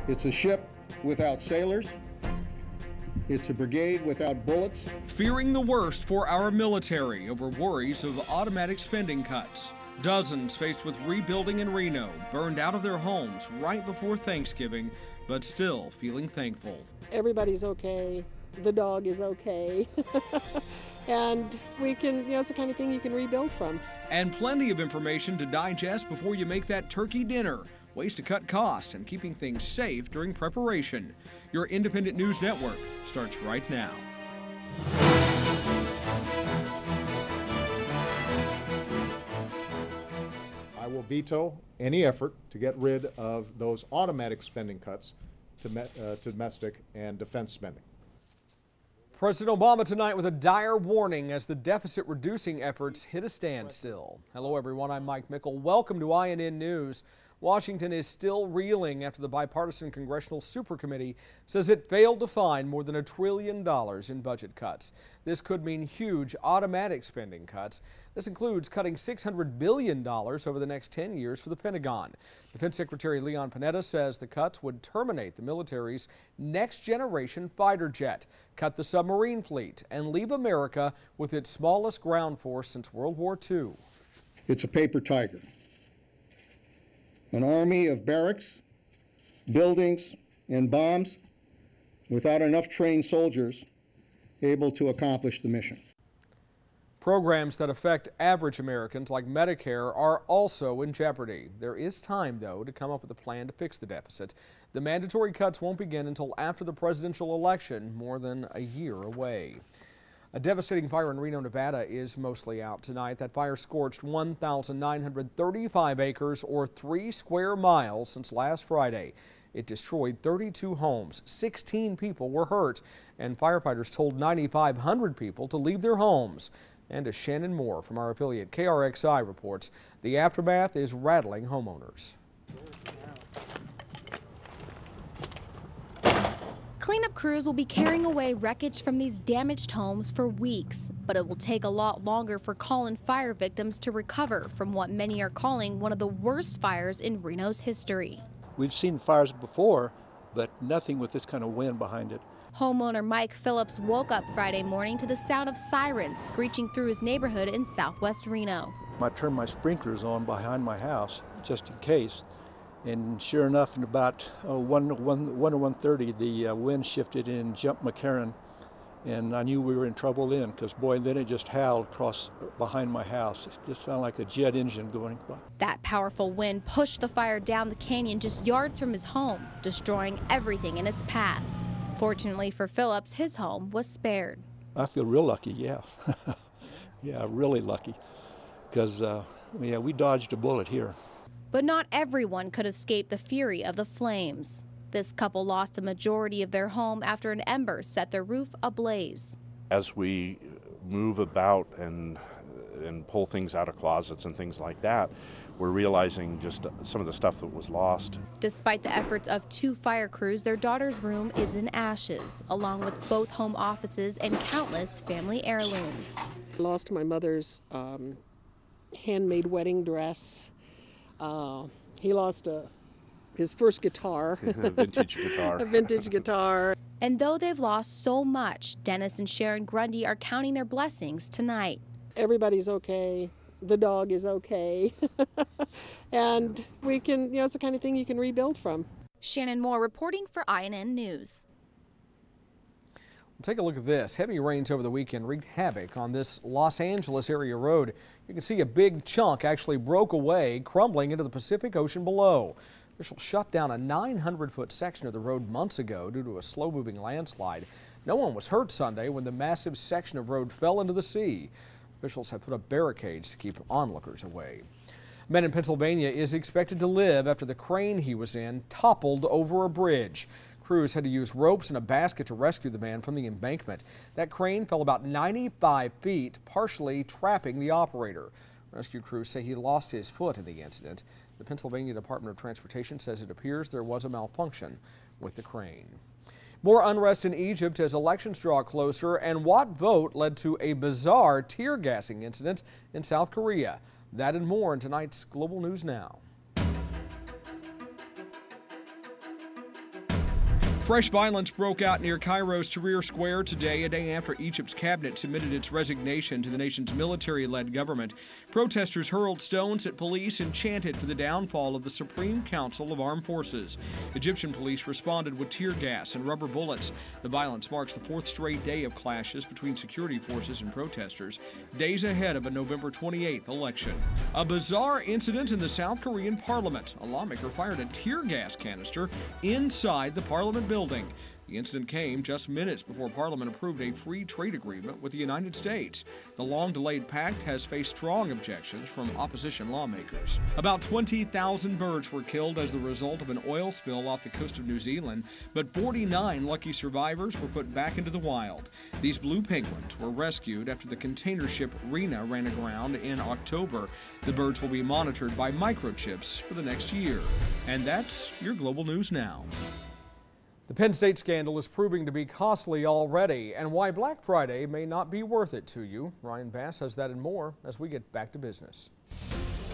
It's a ship without sailors. It's a brigade without bullets. Fearing the worst for our military over worries of automatic spending cuts. Dozens faced with rebuilding in Reno, burned out of their homes right before Thanksgiving, but still feeling thankful. Everybody's okay. The dog is okay. And we can, it's the kind of thing you can rebuild from. And plenty of information to digest before you make that turkey dinner. Ways to cut costs and keeping things safe during preparation. Your independent news network starts right now. I will veto any effort to get rid of those automatic spending cuts to domestic and defense spending. President Obama tonight with a dire warning as the deficit reducing efforts hit a standstill. Hello everyone, I'm Mike Mickle. Welcome to INN News. Washington is still reeling after the bipartisan Congressional Supercommittee says it failed to find more than $1 trillion in budget cuts. This could mean huge automatic spending cuts. This includes cutting $600 billion over the next 10 years for the Pentagon. Defense Secretary Leon Panetta says the cuts would terminate the military's next generation fighter jet, cut the submarine fleet, and leave America with its smallest ground force since World War II. It's a paper tiger. An army of barracks, buildings, and bombs without enough trained soldiers able to accomplish the mission. Programs that affect average Americans like Medicare are also in jeopardy. There is time, though, to come up with a plan to fix the deficit. The mandatory cuts won't begin until after the presidential election, more than a year away. A devastating fire in Reno, Nevada is mostly out tonight. That fire scorched 1,935 acres or 3 square miles since last Friday. It destroyed 32 homes. 16 people were hurt, and firefighters told 9,500 people to leave their homes. And as Shannon Moore from our affiliate KRXI reports, the aftermath is rattling homeowners. Cleanup crews will be carrying away wreckage from these damaged homes for weeks, but it will take a lot longer for call-in fire victims to recover from what many are calling one of the worst fires in Reno's history. We've seen fires before, but nothing with this kind of wind behind it. Homeowner Mike Phillips woke up Friday morning to the sound of sirens screeching through his neighborhood in southwest Reno. I turned my sprinklers on behind my house just in case. And sure enough, in about 1 or 1:30, the wind shifted and jumped McCarran, and I knew we were in trouble then, because boy, then it just howled across behind my house. It just sounded like a jet engine going by. That powerful wind pushed the fire down the canyon just yards from his home, destroying everything in its path. Fortunately for Phillips, his home was spared. I feel real lucky, yeah. Yeah, really lucky, because we dodged a bullet here. But not everyone could escape the fury of the flames. This couple lost a majority of their home after an ember set their roof ablaze. As we move about and pull things out of closets and things like that, we're realizing just some of the stuff that was lost. Despite the efforts of 2 fire crews, their daughter's room is in ashes, along with both home offices and countless family heirlooms. I lost my mother's handmade wedding dress. He lost his first guitar. A vintage guitar. A vintage guitar. And though they've lost so much, Dennis and Sharon Grundy are counting their blessings tonight. Everybody's okay. The dog is okay. And we can, it's the kind of thing you can rebuild from. Shannon Moore reporting for INN News. Take a look at this. Heavy rains over the weekend wreaked havoc on this Los Angeles area road. You can see a big chunk actually broke away, crumbling into the Pacific Ocean below. Officials shut down a 900-foot section of the road months ago due to a slow-moving landslide. No one was hurt Sunday when the massive section of road fell into the sea. Officials have put up barricades to keep onlookers away. A man in Pennsylvania is expected to live after the crane he was in toppled over a bridge. Crews had to use ropes and a basket to rescue the man from the embankment. That crane fell about 95 feet, partially trapping the operator. Rescue crews say he lost his foot in the incident. The Pennsylvania Department of Transportation says it appears there was a malfunction with the crane. More unrest in Egypt as elections draw closer, and what vote led to a bizarre tear gassing incident in South Korea. That and more in tonight's Global News Now. Fresh violence broke out near Cairo's Tahrir Square today, a day after Egypt's cabinet submitted its resignation to the nation's military-led government. Protesters hurled stones at police and chanted for the downfall of the Supreme Council of Armed Forces. Egyptian police responded with tear gas and rubber bullets. The violence marks the fourth straight day of clashes between security forces and protesters, days ahead of a November 28th election. A bizarre incident in the South Korean parliament. A lawmaker fired a tear gas canister inside the parliament building. The incident came just minutes before Parliament approved a free trade agreement with the United States. The long-delayed pact has faced strong objections from opposition lawmakers. About 20,000 birds were killed as the result of an oil spill off the coast of New Zealand, but 49 lucky survivors were put back into the wild. These blue penguins were rescued after the container ship Rena ran aground in October. The birds will be monitored by microchips for the next year. And that's your Global News Now. The Penn State scandal is proving to be costly already, and why Black Friday may not be worth it to you. Ryan Bass has that and more as we get back to business.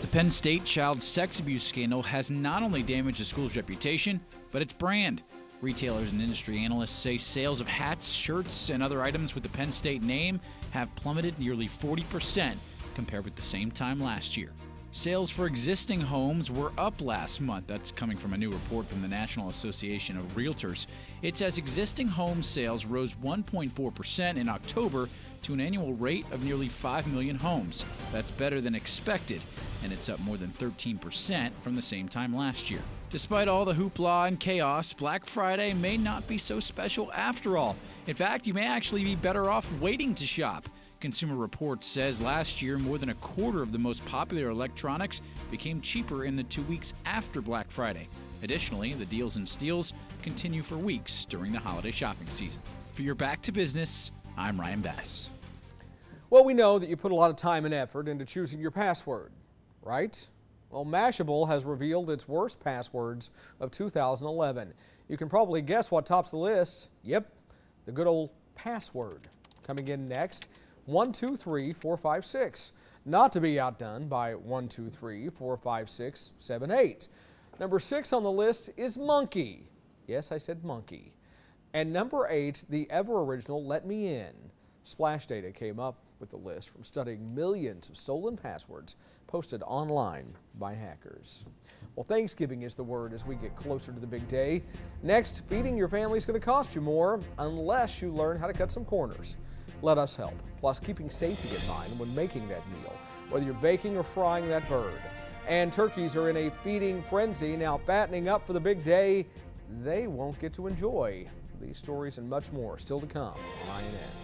The Penn State child sex abuse scandal has not only damaged the school's reputation, but its brand. Retailers and industry analysts say sales of hats, shirts, and other items with the Penn State name have plummeted nearly 40% compared with the same time last year. Sales for existing homes were up last month. That's coming from a new report from the National Association of Realtors. It says existing home sales rose 1.4% in October to an annual rate of nearly 5 million homes. That's better than expected, and it's up more than 13% from the same time last year. Despite all the hoopla and chaos, Black Friday may not be so special after all. In fact, you may actually be better off waiting to shop. Consumer Reports says last year, more than a quarter of the most popular electronics became cheaper in the 2 weeks after Black Friday. Additionally, the deals and steals continue for weeks during the holiday shopping season. For your Back to Business, I'm Ryan Bass. Well, we know that you put a lot of time and effort into choosing your password, right? Well, Mashable has revealed its worst passwords of 2011. You can probably guess what tops the list. Yep, the good old password. Coming in next, 123456, not to be outdone by 123456778. Number 6 on the list is Monkey. Yes, I said monkey. And number 8, the ever original Let Me In. Splash Data came up with the list from studying millions of stolen passwords posted online by hackers. Well, Thanksgiving is the word as we get closer to the big day. Next, feeding your family is going to cost you more unless you learn how to cut some corners. Let us help. Plus, keeping safety in mind when making that meal, whether you're baking or frying that bird. And turkeys are in a feeding frenzy, now fattening up for the big day they won't get to enjoy. These stories and much more still to come on INN.